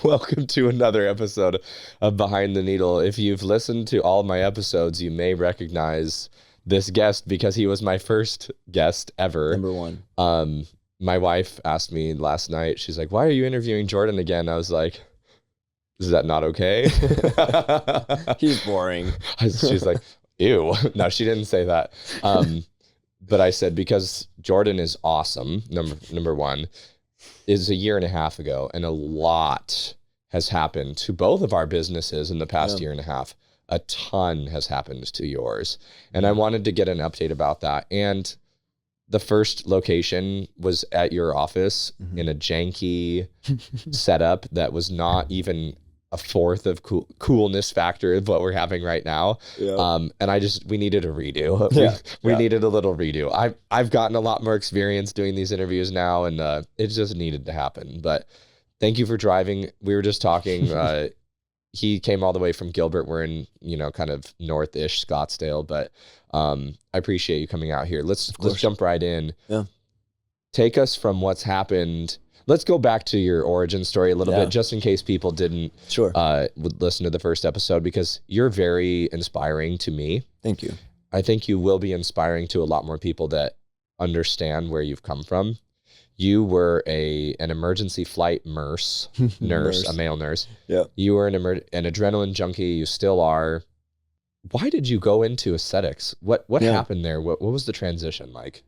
Welcome to another episode of Behind the Needle. If you've listened to all of my episodes, you may recognize this guest because he was my first guest ever. Number one. My wife asked me last night, she's like, "Why are you interviewing Jordan again?" I was like, "Is that not okay?" He's boring. She's like, "Ew." No, she didn't say that. But I said, because Jordan is awesome, number one. Is a year and a half ago, and a lot has happened to both of our businesses in the past year and a half. A ton has happened to yours, and I wanted to get an update about that. And the first location was at your office in a janky setup that was not even a fourth of coolness factor of what we're having right now. And we needed a redo. We needed a little redo. I've gotten a lot more experience doing these interviews now, and it just needed to happen. But thank you for driving. We were just talking, he came all the way from Gilbert. We're in, kind of north-ish Scottsdale, but I appreciate you coming out here. Let's jump right in. Yeah. Take us from what's happened. Let's go back to your origin story a little bit, just in case people didn't would listen to the first episode, because you're very inspiring to me. Thank you. I think you will be inspiring to a lot more people that understand where you've come from. You were an emergency flight nurse, a male nurse. Yeah. You were an adrenaline junkie. You still are. Why did you go into aesthetics? What happened there? What was the transition like?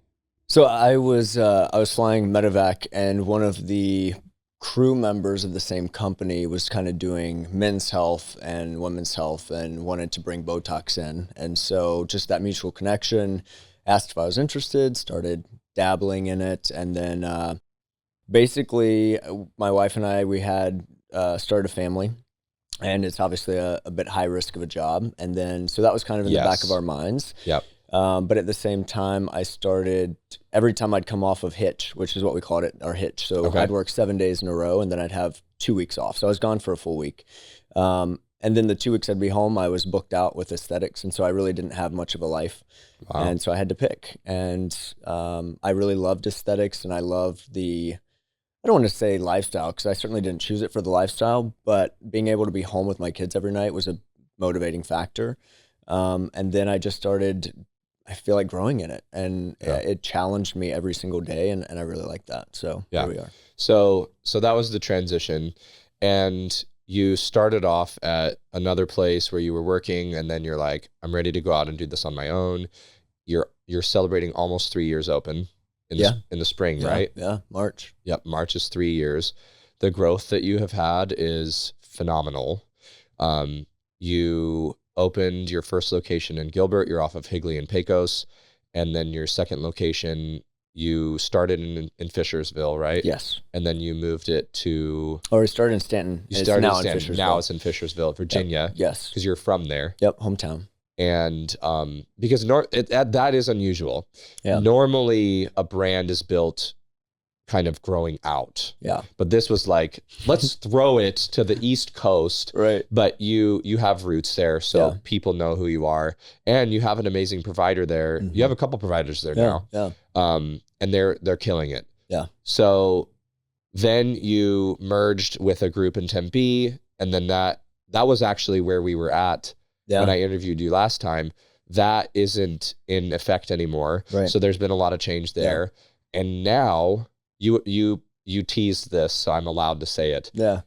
So I was flying medevac, and one of the crew members of the same company was kind of doing men's health and women's health and wanted to bring Botox in. And so just that mutual connection, asked if I was interested, started dabbling in it. And then basically my wife and I, we had started a family, and it's obviously a bit high risk of a job. And then, so that was kind of in the back of our minds. Yep. But at the same time, I started, every time I'd come off of hitch, which is what we called it, our hitch. So I'd work 7 days in a row, and then I'd have 2 weeks off. So I was gone for a full week. And then the 2 weeks I'd be home, I was booked out with aesthetics. And so I really didn't have much of a life. Wow. And so I had to pick. And I really loved aesthetics, and I loved I don't want to say lifestyle, because I certainly didn't choose it for the lifestyle, but being able to be home with my kids every night was a motivating factor. And then I just started, I feel like, growing in it, and it challenged me every single day, and I really like that. So here we are. So that was the transition, and you started off at another place where you were working, and then you're like, I'm ready to go out and do this on my own. You're celebrating almost 3 years open in the spring, right? Yeah, March. Yep, March is 3 years. The growth that you have had is phenomenal. You opened your first location in Gilbert. You're off of Higley and Pecos. And then your second location, you started in Fishersville, right? Yes. And then you moved it to... Or we started in Stanton. You started in Stanton. Now it's in Fishersville, Virginia. Yep. Yes. Because you're from there. Yep, hometown. And because that is unusual. Yeah. Normally, a brand is built kind of growing out. Yeah. But this was like, let's throw it to the East Coast. Right. But you have roots there, so people know who you are, and you have an amazing provider there. You have a couple providers there now. Yeah. And they're killing it. Yeah. So then you merged with a group in Tempe, and then that was actually where we were at when I interviewed you last time. That isn't in effect anymore. Right. So there's been a lot of change there. Yeah. And now you teased this, so I'm allowed to say it. Yeah.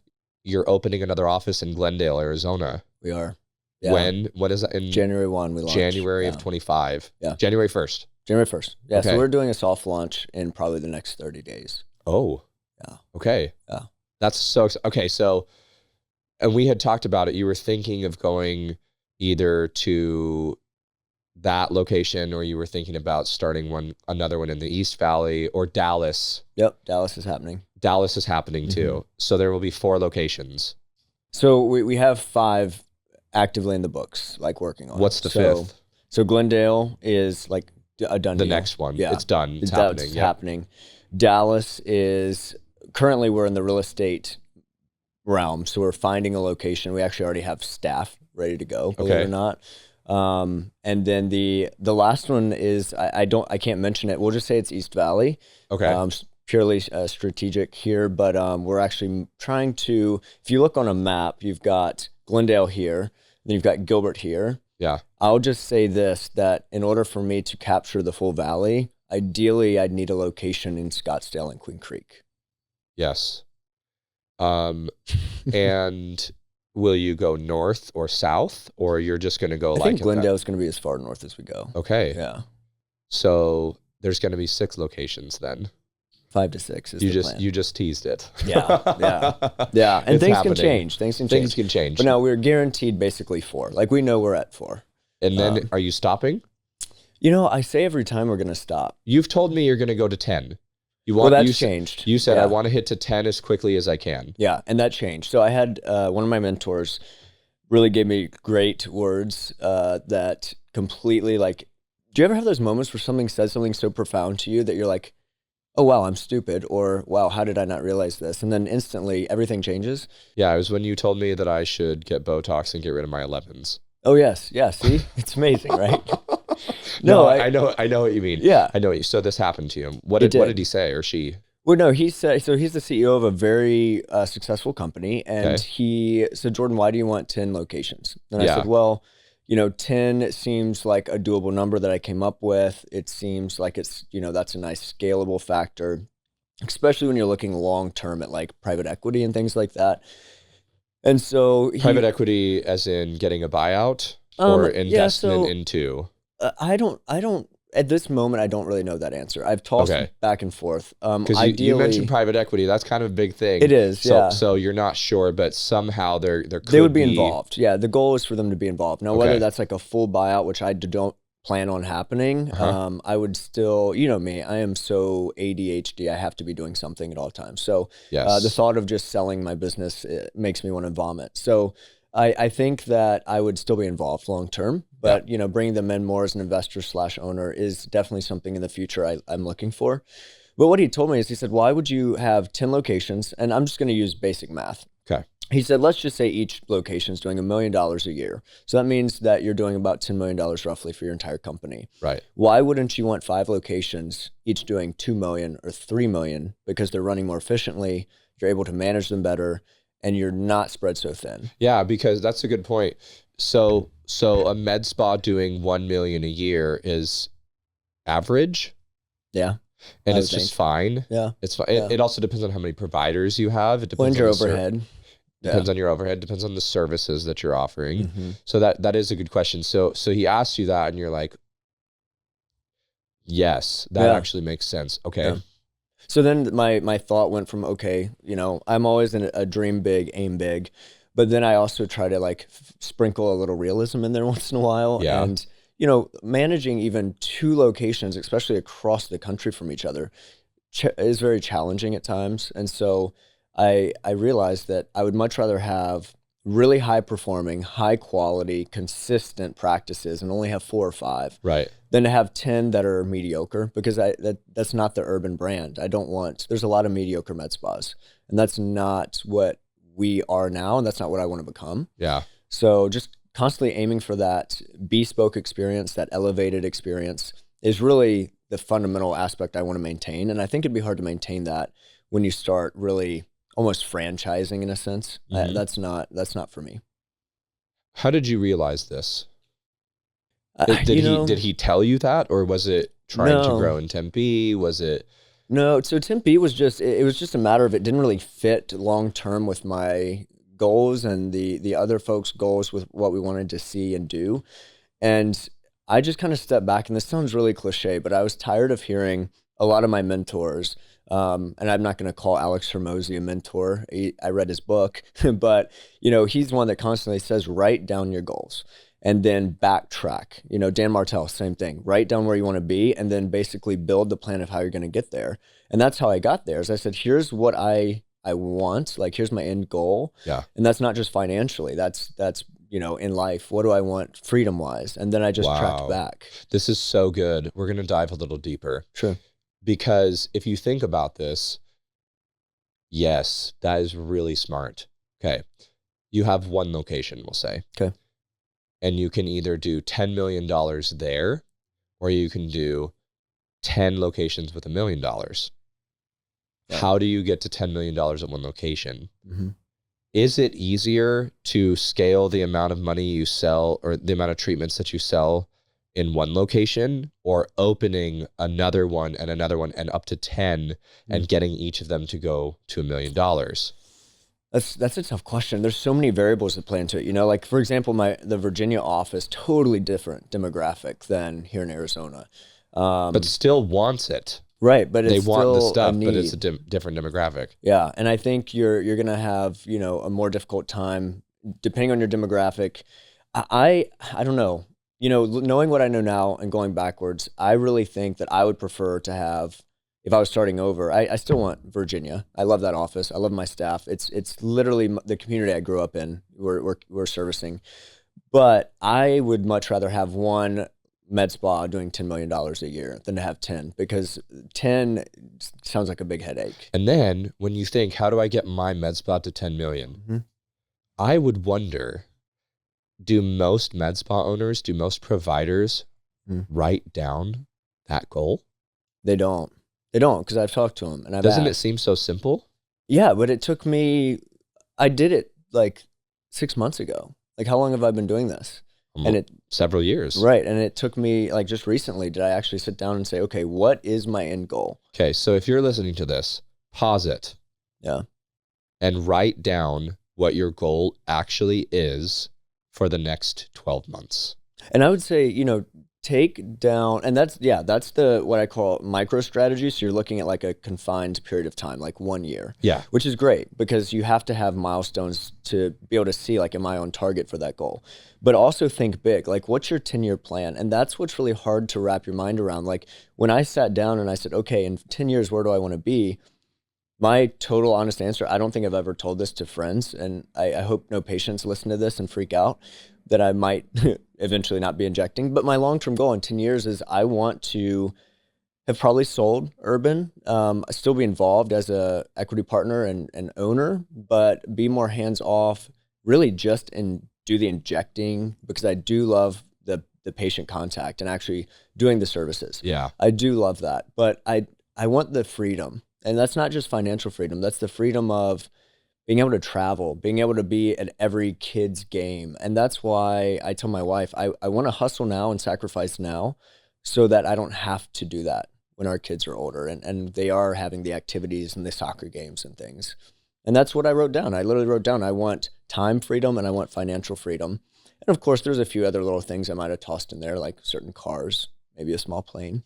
You're opening another office in Glendale, Arizona. We are. Yeah. What is that? In January 1, we launched. January of 25. Yeah. January 1st. January 1st. Yeah. Okay. So we're doing a soft launch in probably the next 30 days. Oh. Yeah. Okay. Yeah. That's so, okay. So, and we had talked about it. You were thinking of going either to that location, or you were thinking about starting another one in the East Valley or Dallas. Yep, Dallas is happening. Dallas is happening too. So there will be 4 locations. So we have 5 actively in the books, like working on. What's the 5th? So Glendale is like a done deal. The next one. Yeah. It's done. It's happening. It's happening. Dallas is, currently we're in the real estate realm. So we're finding a location. We actually already have staff ready to go, believe it or not. And then the last one is, I can't mention it. We'll just say it's East Valley. Okay. purely strategic here, but we're actually trying to, if you look on a map, you've got Glendale here, then you've got Gilbert here. Yeah. I'll just say this, that in order for me to capture the full valley, ideally I'd need a location in Scottsdale and Queen Creek. Yes. And will you go north or south, or you're just going to go I think Glendale is going to be as far north as we go. Okay. Yeah. So there's going to be 6 locations then. 5 to 6 is the plan. You just teased it. Yeah. And things can change. Things can change. But no, we're guaranteed basically 4. Like we know we're at 4. And then are you stopping? You know, I say every time we're going to stop. You've told me you're going to go to 10. That's changed. You said, I want to hit to 10 as quickly as I can. Yeah, and that changed. So I had one of my mentors really gave me great words that completely like, do you ever have those moments where something says something so profound to you that you're like, oh, wow, I'm stupid, or wow, how did I not realize this? And then instantly everything changes. Yeah, it was when you told me that I should get Botox and get rid of my 11s. Oh, yes. Yeah, see? It's amazing, right? No, I know what you mean. Yeah. I know what you, so this happened to him. What did he say, or she? Well, no, he said, so he's the CEO of a very successful company, and he said, Jordan, why do you want 10 locations? And I said, well, 10 seems like a doable number that I came up with. It seems like it's, that's a nice scalable factor, especially when you're looking long-term at like private equity and things like that. And so private equity as in getting a buyout or investment into? I don't, at this moment, I don't really know that answer. I've tossed back and forth. Because you mentioned private equity. That's kind of a big thing. It is, So you're not sure, but somehow they would be involved. Yeah, the goal is for them to be involved. Now, whether that's like a full buyout, which I don't plan on happening, I would still, you know me, I am so ADHD. I have to be doing something at all times. So the thought of just selling my business makes me want to vomit. So I think that I would still be involved long term, but bringing them in more as an investor / owner is definitely something in the future I'm looking for. But what he told me is, he said, why would you have 10 locations? And I'm just going to use basic math. Okay. He said, let's just say each location is doing $1 million a year. So that means that you're doing about $10 million roughly for your entire company. Right. Why wouldn't you want 5 locations, each doing $2 million or $3 million, because they're running more efficiently, you're able to manage them better, and you're not spread so thin? Yeah, because that's a good point. So a med spa doing $1 million a year is average. Yeah. And it's just fine. Yeah. It's fine. It also depends on how many providers you have. It depends on your overhead. Depends on your overhead, depends on the services that you're offering. So that is a good question. So he asked you that and you're like, yes, that actually makes sense. Okay. Yeah. So then my thought went from, okay, I'm always in a dream big, aim big, but then I also try to like sprinkle a little realism in there once in a while. Yeah. And, managing even 2 locations, especially across the country from each other, is very challenging at times. And so I realized that I would much rather have really high performing, high quality, consistent practices and only have 4 or 5. Right. Than to have 10 that are mediocre, because that's not the urban brand. There's a lot of mediocre med spas, and that's not what we are now, and that's not what I want to become. Yeah. So just constantly aiming for that bespoke experience, that elevated experience, is really the fundamental aspect I want to maintain. And I think it'd be hard to maintain that when you start really almost franchising in a sense. That's not for me. How did you realize this? Did he tell you that, or was it trying to grow in Tempe? Was it? No. So Tempe was just a matter of, it didn't really fit long term with my goals and the other folks' goals with what we wanted to see and do. And I just kind of stepped back, and this sounds really cliche, but I was tired of hearing a lot of my mentors, and I'm not going to call Alex Hormozy a mentor. I read his book, but he's one that constantly says, write down your goals and then backtrack. Dan Martell, same thing. Write down where you want to be and then basically build the plan of how you're going to get there. And that's how I got there. As I said, here's what I want, like, here's my end goal. Yeah. And that's not just financially. That's in life, what do I want freedom wise? And then I just tracked back. This is so good. We're going to dive a little deeper. Sure. Because if you think about this, yes, that is really smart. Okay. You have 1 location, we'll say. Okay. And you can either do $10 million there, or you can do 10 locations with $1 million. How do you get to $10 million at one location? Mm-hmm. Is it easier to scale the amount of money you sell or the amount of treatments that you sell in one location, or opening another one and up to 10 and getting each of them to go to $1 million? That's a tough question. There's so many variables that play into it. You know, like for example, the Virginia office, totally different demographic than here in Arizona. But still wants it. Right, but they it's want still the stuff, a but it's need. a different demographic. Yeah, and I think you're gonna have, you know, a more difficult time depending on your demographic. I don't know. You know, knowing what I know now and going backwards, I really think that I would prefer to have, if I was starting over, I still want Virginia. I love that office. I love my staff. It's literally the community I grew up in. We're servicing, but I would much rather have one med spa doing $10 million a year than to have 10, because 10 sounds like a big headache. And then when you think, how do I get my med spa to 10 million? Mm-hmm. I would wonder, do most med spa owners, do most providers write down that goal? They don't. They don't, because I've talked to them and I've Doesn't asked. it seem so simple? Yeah, but it took me, I did it like 6 months ago. Like, how long have I been doing this? And it several years. Right. And it took me, like, just recently, did I actually sit down and say, okay, what is my end goal? Okay, so if you're listening to this, pause it. Yeah. And write down what your goal actually is for the next 12 months. And I would say, you know, take down, and that's the, what I call micro strategy. So you're looking at like a confined period of time, like 1 year. Yeah. Which is great, because you have to have milestones to be able to see, like, am I on target for that goal? But also think big, like, what's your 10-year plan? And that's what's really hard to wrap your mind around. Like, when I sat down and I said, okay, in 10 years, where do I want to be? My total honest answer, I don't think I've ever told this to friends, and I hope no patients listen to this and freak out that I might eventually not be injecting. But my long-term goal in 10 years is I want to have probably sold Urban, still be involved as a equity partner and owner, but be more hands-off, really just do the injecting, because I do love the patient contact and actually doing the services. Yeah. I do love that, but I want the freedom. And that's not just financial freedom. That's the freedom of being able to travel, being able to be at every kid's game. And that's why I tell my wife, I want to hustle now and sacrifice now so that I don't have to do that when our kids are older and they are having the activities and the soccer games and things. And that's what I wrote down. I literally wrote down, I want time freedom and I want financial freedom. And of course, there's a few other little things I might have tossed in there, like certain cars, maybe a small plane.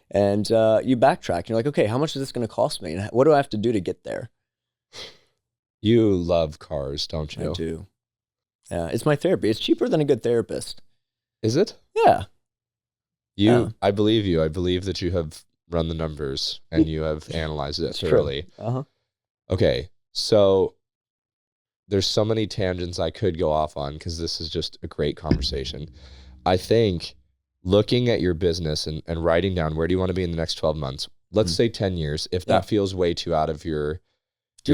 And you backtrack. And you're like, okay, how much is this going to cost me? And what do I have to do to get there? You love cars, don't you? I do. Yeah, it's my therapy. It's cheaper than a good therapist. Is it? Yeah. I believe you. I believe that you have run the numbers and you have analyzed it thoroughly. Uh-huh. Okay, so there's so many tangents I could go off on because this is just a great conversation. I think looking at your business and writing down, where do you want to be in the next 12 months? Let's say 10 years. If that feels way too out of your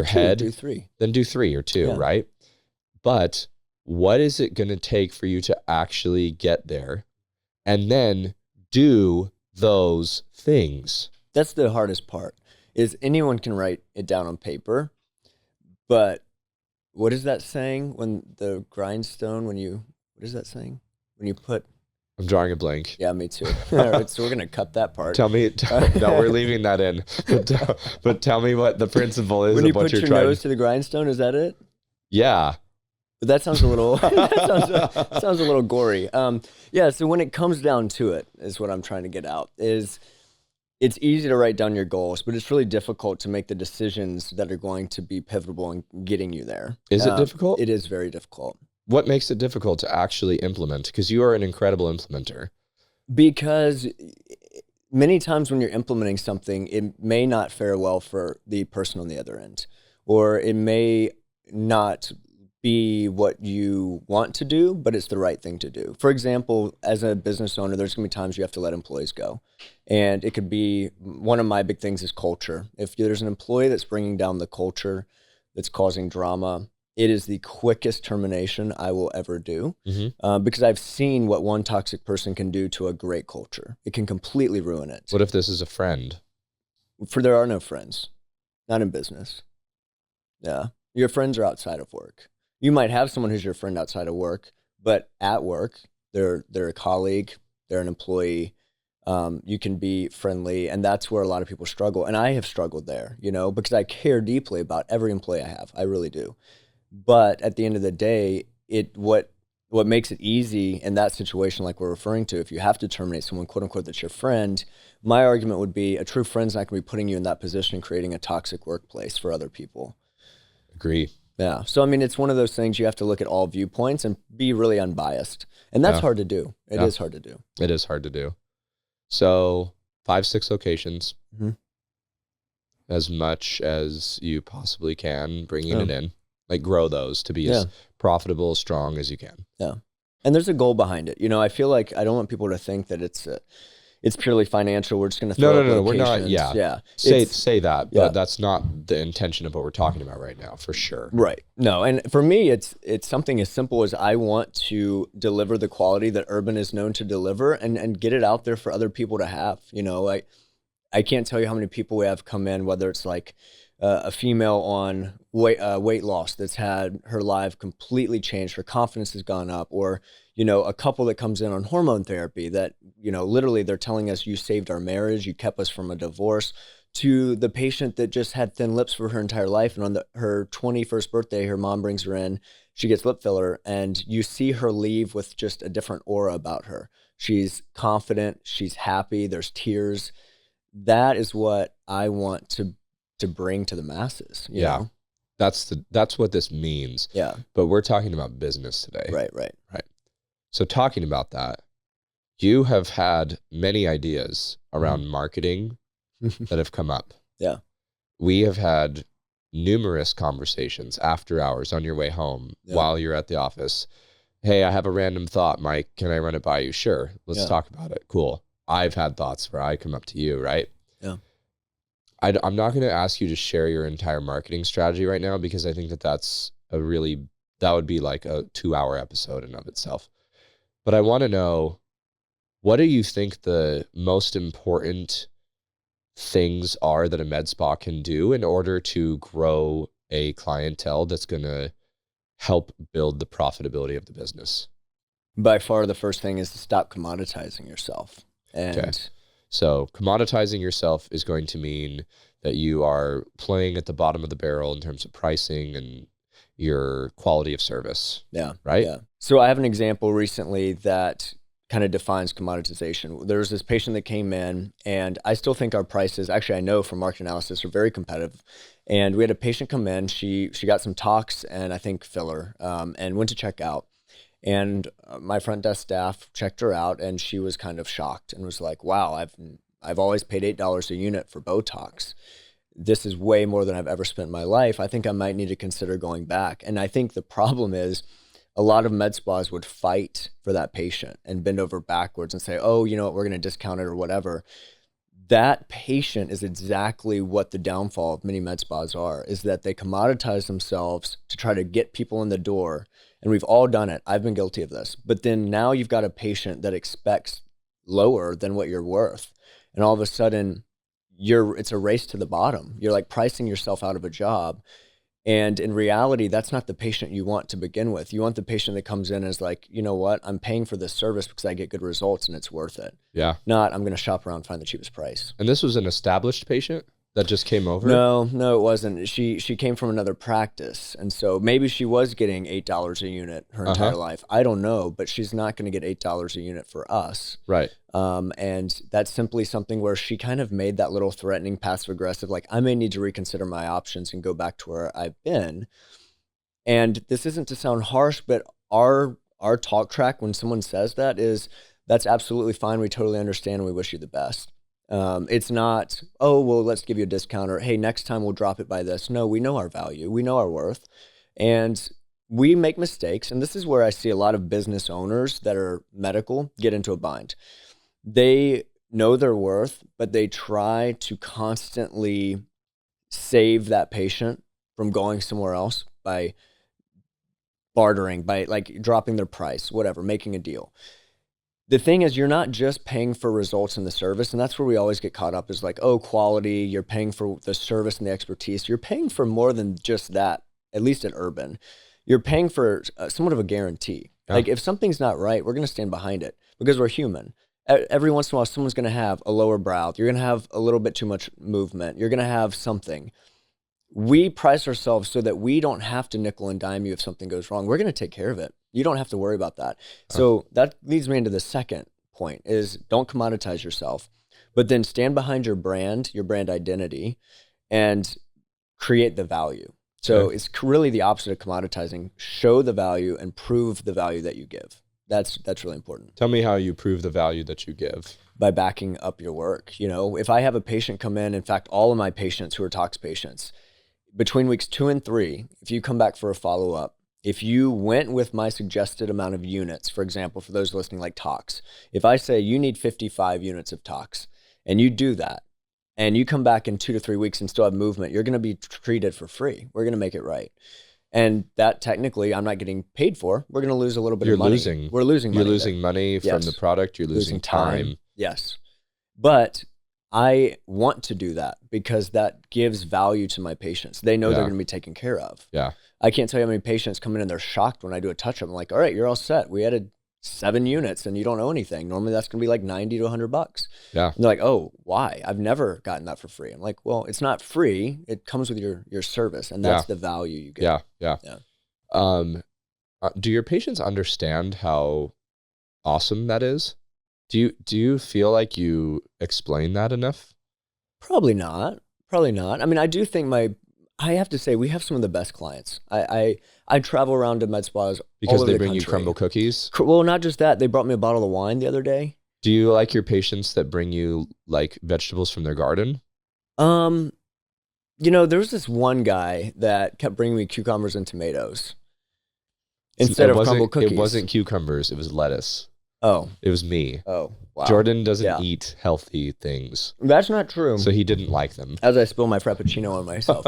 head, do 3. Then do 3 or 2, right? But what is it going to take for you to actually get there? And then do those things. That's the hardest part, is anyone can write it down on paper. But what is that saying when the grindstone, what is that saying? When you put... I'm drawing a blank. Yeah, me too. All right, so we're going to cut that part. No, we're leaving that in. But tell me what the principle is when of what you you're put trying. your nose to the grindstone, is that it? Yeah. But that sounds a little sounds a little gory. So when it comes down to it, is what I'm trying to get out, is it's easy to write down your goals, but it's really difficult to make the decisions that are going to be pivotal in getting you there. Is it difficult? It is very difficult. What makes it difficult to actually implement? Because you are an incredible implementer. Because many times when you're implementing something, it may not fare well for the person on the other end, or it may not be what you want to do, but it's the right thing to do. For example, as a business owner, there's going to be times you have to let employees go. And it could be, one of my big things is culture. If there's an employee that's bringing down the culture, that's causing drama, it is the quickest termination I will ever do, because I've seen what one toxic person can do to a great culture. It can completely ruin it. What if this is a friend? There are no friends. Not in business. Yeah. Your friends are outside of work. You might have someone who's your friend outside of work, but at work, they're a colleague, they're an employee. You can be friendly, and that's where a lot of people struggle. And I have struggled there, because I care deeply about every employee I have. I really do. But at the end of the day, what makes it easy in that situation, like we're referring to, if you have to terminate someone, quote unquote, that's your friend, my argument would be a true friend's not going to be putting you in that position and creating a toxic workplace for other people. Agree. Yeah. So, I mean, it's one of those things you have to look at all viewpoints and be really unbiased. And that's hard to do. It is hard to do. It is hard to do. So 5-6 locations, as much as you possibly can, bringing it in, like grow those to be as profitable, strong as you can. Yeah. And there's a goal behind it. I feel like I don't want people to think that it's purely financial. We're just going to throw up locations. We're not. Yeah. Say that, but that's not the intention of what we're talking about right now, for sure. Right. No. And for me, it's something as simple as I want to deliver the quality that Urban is known to deliver and get it out there for other people to have. I can't tell you how many people we have come in, whether it's like a female on weight loss that's had her life completely changed, her confidence has gone up, or a couple that comes in on hormone therapy that literally they're telling us, you saved our marriage, you kept us from a divorce, to the patient that just had thin lips for her entire life, and on her 21st birthday, her mom brings her in, she gets lip filler, and you see her leave with just a different aura about her. She's confident, she's happy, there's tears. That is what I want to bring to the masses. You know? That's what this means. Yeah. But we're talking about business today. Right. So talking about that, you have had many ideas around marketing that have come up. Yeah. We have had numerous conversations after hours on your way home while you're at the office. Hey, I have a random thought, Mike. Can I run it by you? Sure. Let's talk about it. Cool. I've had thoughts where I come up to you, right? Yeah. I'm not going to ask you to share your entire marketing strategy right now, because I think that would be like a 2-hour episode in of itself. But I want to know, what do you think the most important things are that a med spa can do in order to grow a clientele that's going to help build the profitability of the business? By far, the first thing is to stop commoditizing yourself. And so commoditizing yourself is going to mean that you are playing at the bottom of the barrel in terms of pricing and your quality of service. Yeah. Right? Yeah. So I have an example recently that kind of defines commoditization. There was this patient that came in, and I still think our prices, actually I know from market analysis, are very competitive. And we had a patient come in, she got some tox and I think filler, and went to check out. And my front desk staff checked her out, and she was kind of shocked and was like, wow, I've always paid $8 a unit for Botox. This is way more than I've ever spent in my life. I think I might need to consider going back. And I think the problem is a lot of med spas would fight for that patient and bend over backwards and say, oh, you know what, we're going to discount it or whatever. That patient is exactly what the downfall of many med spas are, is that they commoditize themselves to try to get people in the door. And we've all done it. I've been guilty of this. But then now you've got a patient that expects lower than what you're worth. And all of a sudden, it's a race to the bottom. You're like pricing yourself out of a job. And in reality, that's not the patient you want to begin with. You want the patient that comes in and is like, you know what, I'm paying for this service because I get good results and it's worth it. Yeah. Not, I'm going to shop around and find the cheapest price. And this was an established patient that just came over? No, it wasn't. She came from another practice. And so maybe she was getting $8 a unit her entire life. I don't know, but she's not going to get $8 a unit for us. Right. And that's simply something where she kind of made that little threatening, passive aggressive, like, I may need to reconsider my options and go back to where I've been. And this isn't to sound harsh, but our talk track when someone says that is, that's absolutely fine. We totally understand and we wish you the best. It's not, oh, well, let's give you a discount, or, hey, next time we'll drop it by this. No, we know our value. We know our worth. And we make mistakes. And this is where I see a lot of business owners that are medical get into a bind. They know their worth, but they try to constantly save that patient from going somewhere else by bartering, by like dropping their price, whatever, making a deal. The thing is, you're not just paying for results in the service, and that's where we always get caught up is like, oh, quality, you're paying for the service and the expertise. You're paying for more than just that, at least at Urban. You're paying for somewhat of a guarantee. Yeah. Like if something's not right, we're going to stand behind it because we're human. Every once in a while, someone's going to have a lower brow. You're going to have a little bit too much movement. You're going to have something. We price ourselves so that we don't have to nickel and dime you if something goes wrong. We're going to take care of it. You don't have to worry about that. So that leads me into the second point is don't commoditize yourself, but then stand behind your brand identity, and create the value. So it's really the opposite of commoditizing. Show the value and prove the value that you give. That's really important. Tell me how you prove the value that you give. By backing up your work. You know, if I have a patient come in fact, all of my patients who are tox patients, between weeks 2 and 3, if you come back for a follow-up, if you went with my suggested amount of units, for example, for those listening like tox, if I say you need 55 units of tox and you do that and you come back in 2 to 3 weeks and still have movement, you're going to be treated for free. We're going to make it right. And that technically I'm not getting paid for. We're going to lose a little bit of money. We're losing money. You're losing money from the product. You're losing time. Yes. But I want to do that because that gives value to my patients. They know they're going to be taken care of. Yeah. I can't tell you how many patients come in and they're shocked when I do a touch-up. I'm like, all right, you're all set. We added 7 units and you don't owe anything. Normally that's going to be like 90 to 100 bucks. Yeah. And they're like, oh, why? I've never gotten that for free. I'm like, well, it's not free. It comes with your service, and that's the value you get. Yeah. Do your patients understand how awesome that is? Do you feel like you explain that enough? Probably not. I mean, I do think I have to say we have some of the best clients. I travel around to med spas because all over they bring the you country. Crumble cookies. Well, not just that. They brought me a bottle of wine the other day. Do you like your patients that bring you like vegetables from their garden? You know, there was this one guy that kept bringing me cucumbers and tomatoes instead of crumble cookies. It wasn't cucumbers. It was lettuce. Oh. It was me. Oh, wow. Jordan doesn't eat healthy things. That's not true. So he didn't like them. As I spill my Frappuccino on myself.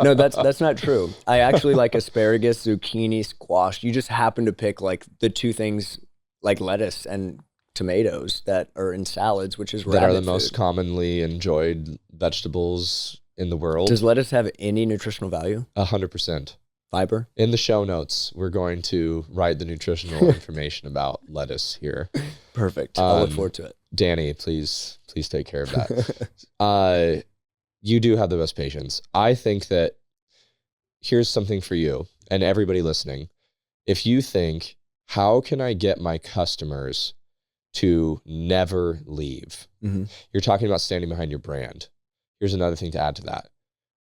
No, that's not true. I actually like asparagus, zucchini, squash. You just happen to pick like the 2 things like lettuce and tomatoes that are in salads, which is that are the most commonly enjoyed vegetables in the world. Does lettuce have any nutritional value? 100%. Fiber? In the show notes, we're going to write the nutritional information about lettuce here. Perfect. I'll look forward to it. Danny, please take care of that. You do have the best patients. I think that here's something for you and everybody listening. If you think, how can I get my customers to never leave? Mm-hmm. You're talking about standing behind your brand. Here's another thing to add to that.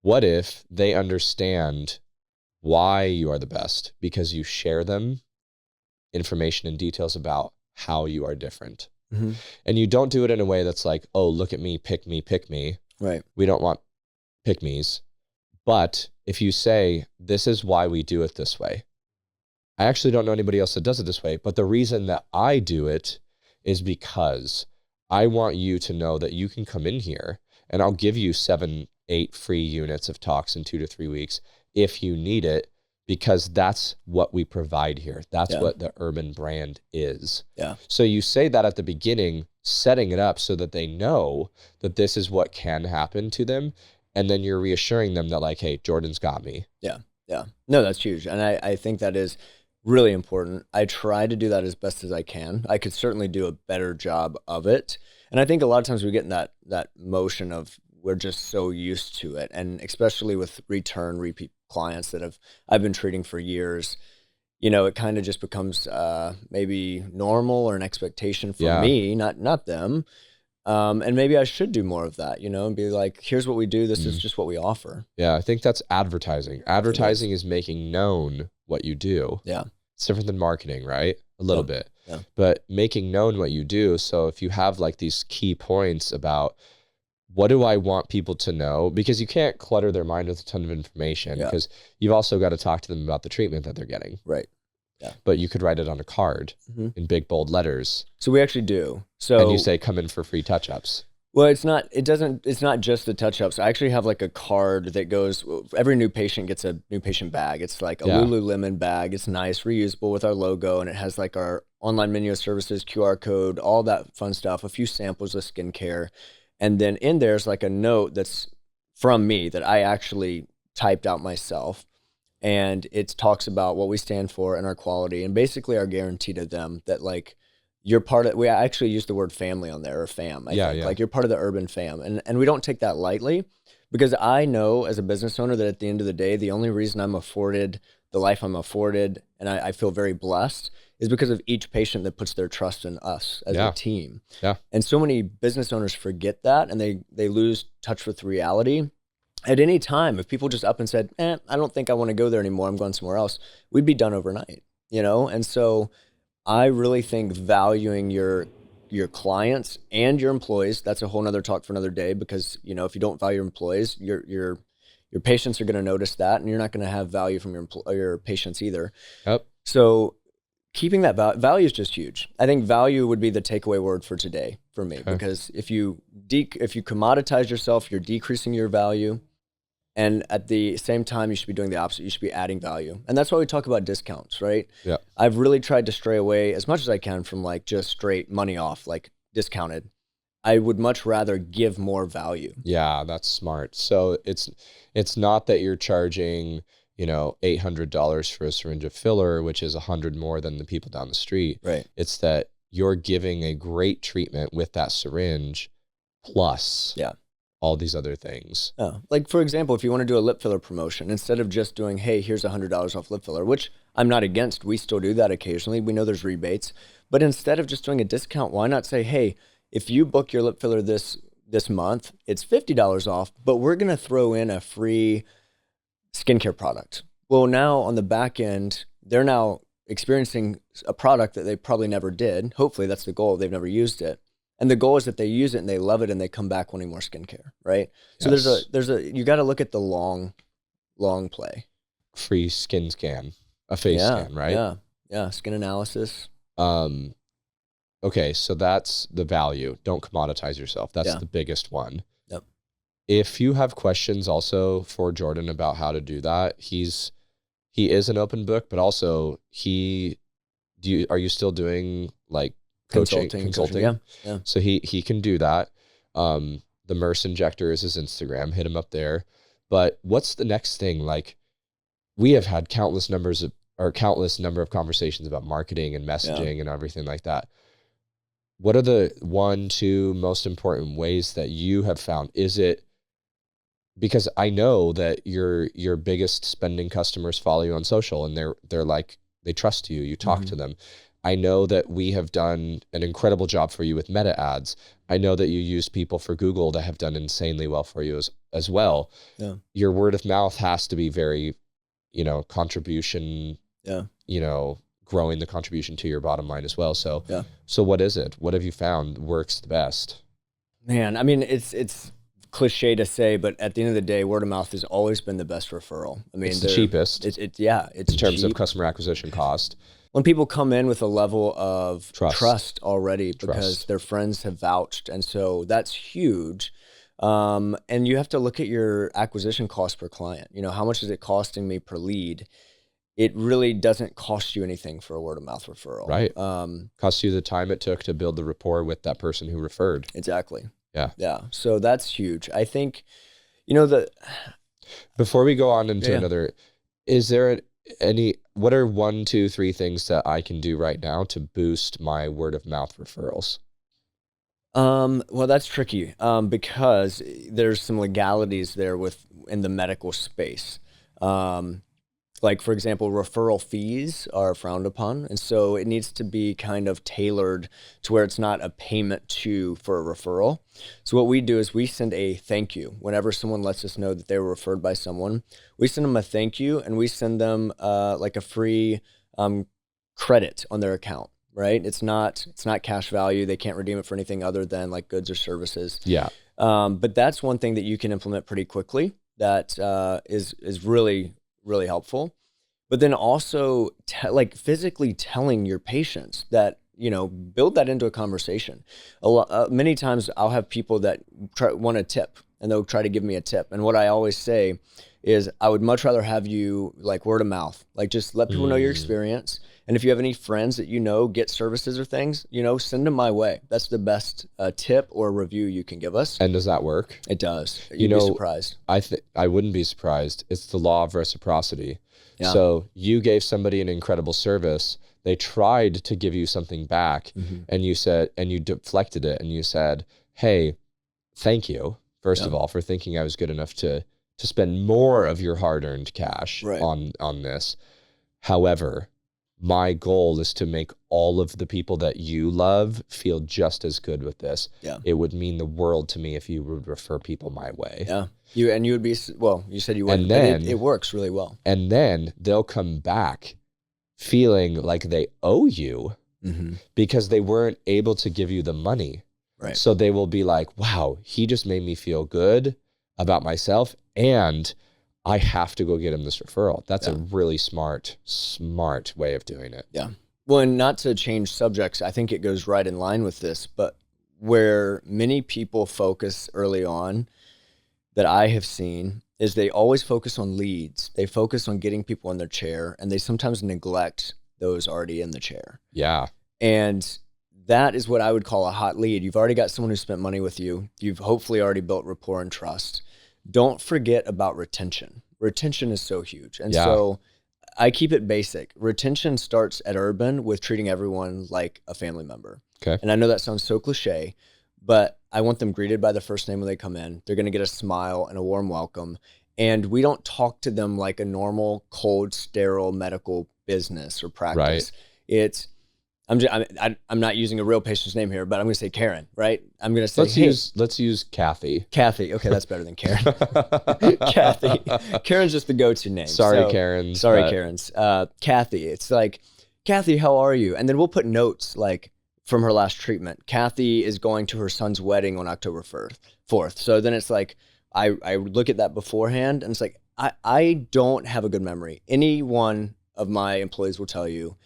What if they understand why you are the best? Because you share them information and details about how you are different. Mm-hmm. And you don't do it in a way that's like, oh, look at me, pick me, pick me. Right. We don't want pick me's. But if you say, this is why we do it this way. I actually don't know anybody else that does it this way, but the reason that I do it is because I want you to know that you can come in here and I'll give you 7, 8 free units of talks in 2 to 3 weeks if you need it, because that's what we provide here. That's what the Urban brand is. Yeah. So you say that at the beginning, setting it up so that they know that this is what can happen to them. And then you're reassuring them that like, hey, Jordan's got me. Yeah. Yeah. No, that's huge. And I think that is really important. I try to do that as best as I can. I could certainly do a better job of it. And I think a lot of times we get in that motion of we're just so used to it. And especially with repeat clients that I've been treating for years, you know, it kind of just becomes maybe normal or an expectation for me, not them. And maybe I should do more of that, you know, and be like, here's what we do. This is just what we offer. Yeah. I think that's advertising. Advertising is making known what you do. Yeah. It's different than marketing, right? A little bit, but making known what you do. So if you have like these key points about what do I want people to know, because you can't clutter their mind with a ton of information because you've also got to talk to them about the treatment that they're getting. Right. Yeah. But you could write it on a card in big, bold letters. So we actually do. So and you say, come in for free touch-ups. Well, it's not just the touch-ups. I actually have like a card that goes, every new patient gets a new patient bag. It's like a Lululemon bag. It's nice, reusable with our logo, and it has like our online menu of services, QR code, all that fun stuff, a few samples of skincare. And then in there's like a note that's from me that I actually typed out myself. And it talks about what we stand for and our quality and basically our guarantee to them that like you're part of, we actually use the word family on there, or fam, I think. Like you're part of the urban fam. And we don't take that lightly, because I know as a business owner that at the end of the day, the only reason I'm afforded the life I'm afforded, and I feel very blessed, is because of each patient that puts their trust in us as a team. Yeah. And so many business owners forget that, and they lose touch with reality. At any time, if people just up and said, I don't think I want to go there anymore, I'm going somewhere else, we'd be done overnight, you know? And so I really think valuing your clients and your employees, that's a whole nother talk for another day, because, you know, if you don't value your employees, your patients are going to notice that, and you're not going to have value from your patients either. Yep. So keeping that value is just huge. I think value would be the takeaway word for today for me, because if you commoditize yourself, you're decreasing your value. And at the same time, you should be doing the opposite. You should be adding value. And that's why we talk about discounts, right? Yeah. I've really tried to stray away as much as I can from like just straight money off, like discounted. I would much rather give more value. Yeah, that's smart. So it's not that you're charging, you know, $800 for a syringe of filler, which is $100 more than the people down the street. Right. It's that you're giving a great treatment with that syringe plus all these other things. Like, for example, if you want to do a lip filler promotion, instead of just doing, hey, here's $100 off lip filler, which I'm not against. We still do that occasionally. We know there's rebates. But instead of just doing a discount, why not say, hey, if you book your lip filler this month, it's $50 off, but we're going to throw in a free skincare product. Well, now on the back end, they're now experiencing a product that they probably never did. Hopefully that's the goal. They've never used it. And the goal is that they use it and they love it and they come back wanting more skincare, right? So you got to look at the long play. Free skin scan, a face scan, right? Yeah. Skin analysis. Okay. So that's the value. Don't commoditize yourself. That's the biggest one. Yep. If you have questions also for Jordan about how to do that, he is an open book, but also are you still doing like consulting? Yeah. So he can do that. The Merce Injector is his Instagram. Hit him up there. But what's the next thing? Like, we have had countless number of conversations about marketing and messaging and everything like that. What are the 1-2 most important ways that you have found? Is it because I know that your biggest spending customers follow you on social, and they're like, they trust you. You talk to them. I know that we have done an incredible job for you with meta ads. I know that you use people for Google that have done insanely well for you as well. Yeah. Your word of mouth has to be very, contribution, growing the contribution to your bottom line as well. So, so what is it? What have you found works the best? Man, I mean, it's cliche to say, but at the end of the day, word of mouth has always been the best referral. I mean, it's the cheapest. It's in terms of customer acquisition cost. When people come in with a level of trust already because their friends have vouched. And so that's huge. And you have to look at your acquisition cost per client. How much is it costing me per lead? It really doesn't cost you anything for a word of mouth referral. Right. Costs you the time it took to build the rapport with that person who referred. Exactly. Yeah. Yeah. So that's huge. I think, before we go on into another, is there what are 1, 2, 3 things that I can do right now to boost my word of mouth referrals? Well, that's tricky, because there's some legalities there in the medical space. Like, for example, referral fees are frowned upon. And so it needs to be kind of tailored to where it's not a payment for a referral. So what we do is we send a thank you. Whenever someone lets us know that they were referred by someone, we send them a thank you, and we send them like a free credit on their account, right? It's not cash value. They can't redeem it for anything other than like goods or services. Yeah. But that's one thing that you can implement pretty quickly that is really, really helpful. But then also physically telling your patients that, build that into a conversation. Many times I'll have people that want a tip, and they'll try to give me a tip. And what I always say is I would much rather have you like word of mouth, like just let people know your experience. And if you have any friends that get services or things, send them my way. That's the best tip or review you can give us. And does that work? It does. You'd be surprised. I wouldn't be surprised. It's the law of reciprocity. Yeah. So you gave somebody an incredible service. They tried to give you something back, and you deflected it, and you said, "Hey, thank you, first of all, for thinking I was good enough to spend more of your hard-earned cash on this. However, my goal is to make all of the people that you love feel just as good with this. Yeah. It would mean the world to me if you would refer people my way." Yeah. You would be, well, you said you would, and then it works really well. And then they'll come back feeling like they owe you because they weren't able to give you the money. Right. So they will be like, wow, he just made me feel good about myself, and I have to go get him this referral. That's a really smart way of doing it. Yeah. Well, and not to change subjects, I think it goes right in line with this, but where many people focus early on that I have seen is they always focus on leads. They focus on getting people in their chair, and they sometimes neglect those already in the chair. Yeah. And that is what I would call a hot lead. You've already got someone who spent money with you. You've hopefully already built rapport and trust. Don't forget about retention. Retention is so huge. And so I keep it basic. Retention starts at Urban with treating everyone like a family member. Okay. And I know that sounds so cliche, but I want them greeted by their first name when they come in. They're going to get a smile and a warm welcome. And we don't talk to them like a normal, cold, sterile medical business or practice. Right. I'm not using a real patient's name here, but I'm going to say Karen, right? I'm going to say, let's use Kathy. Kathy. Okay, that's better than Karen. Kathy. Karen's just the go-to name. Sorry, Karens. Kathy. It's like, Kathy, how are you? And then we'll put notes like from her last treatment. Kathy is going to her son's wedding on October 4th. So then it's like, I look at that beforehand, and it's like, I don't have a good memory. Any one of my employees will tell you,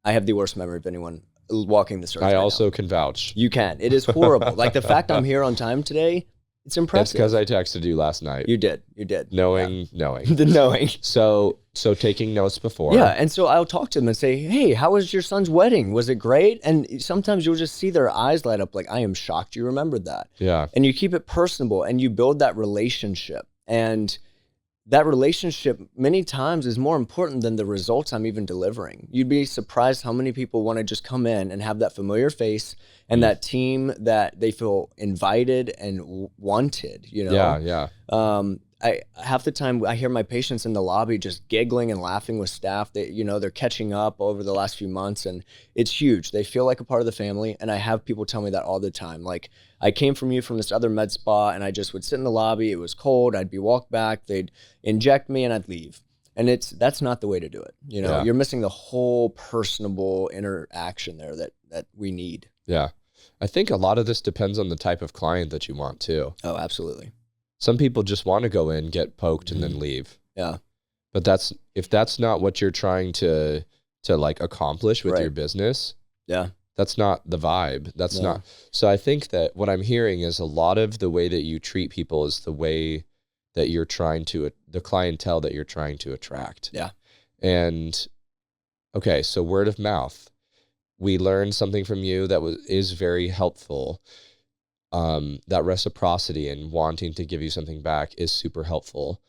I have the worst memory of anyone walking this earth. I also can vouch. You can. It is horrible. Like the fact I'm here on time today, it's impressive. It's because I texted you last night. You did. Knowing. The knowing. So taking notes before. Yeah, and so I'll talk to them and say, hey, how was your son's wedding? Was it great? And sometimes you'll just see their eyes light up like, I am shocked you remembered that. Yeah. And you keep it personable, and you build that relationship. And that relationship many times is more important than the results I'm even delivering. You'd be surprised how many people want to just come in and have that familiar face and that team that they feel invited and wanted, Yeah. Half the time I hear my patients in the lobby just giggling and laughing with staff. They're catching up over the last few months, and it's huge. They feel like a part of the family, and I have people tell me that all the time. Like, I came from this other med spa, and I just would sit in the lobby. It was cold. I'd be walked back. They'd inject me, and I'd leave. And that's not the way to do it. You're missing the whole personable interaction there that we need. Yeah. I think a lot of this depends on the type of client that you want too. Oh, absolutely. Some people just want to go in, get poked, and then leave. Yeah. But if that's not what you're trying to like accomplish with your business. Yeah. That's not the vibe. That's not. So I think that what I'm hearing is a lot of the way that you treat people is the way that you're trying to, the clientele that you're trying to attract. Yeah. And okay, so word of mouth. We learned something from you that is very helpful. That reciprocity and wanting to give you something back is super helpful.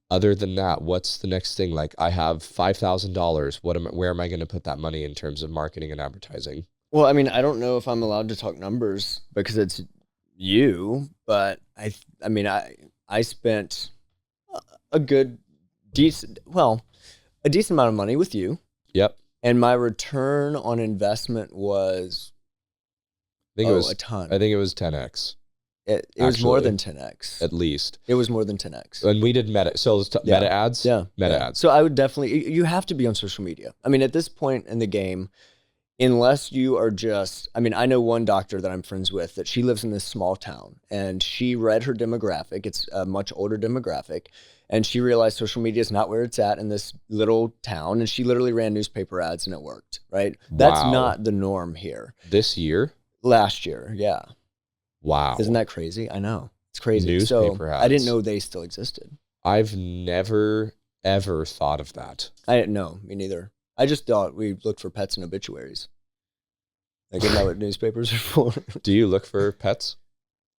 Other than that, what's the next thing? Like, I have $5,000. Where am I going to put that money in terms of marketing and advertising? Well, I mean, I don't know if I'm allowed to talk numbers because it's you, but I spent a decent amount of money with you. Yep. And my return on investment was a ton. I think it was 10x. It was more than 10x. At least. It was more than 10x. And we did meta. So meta ads? Yeah. Meta ads. So I would definitely, you have to be on social media. I mean, at this point in the game, unless you are I know one doctor that I'm friends with that she lives in this small town, and she read her demographic. It's a much older demographic. And she realized social media is not where it's at in this little town. And she literally ran newspaper ads, and it worked, right? Wow. That's not the norm here. This year? Last year, yeah. Wow. Isn't that crazy? I know. It's crazy. Newspaper ads. I didn't know they still existed. I've never, ever thought of that. No, me neither. I just thought we looked for pets in obituaries. Like, isn't that what newspapers are for? Do you look for pets?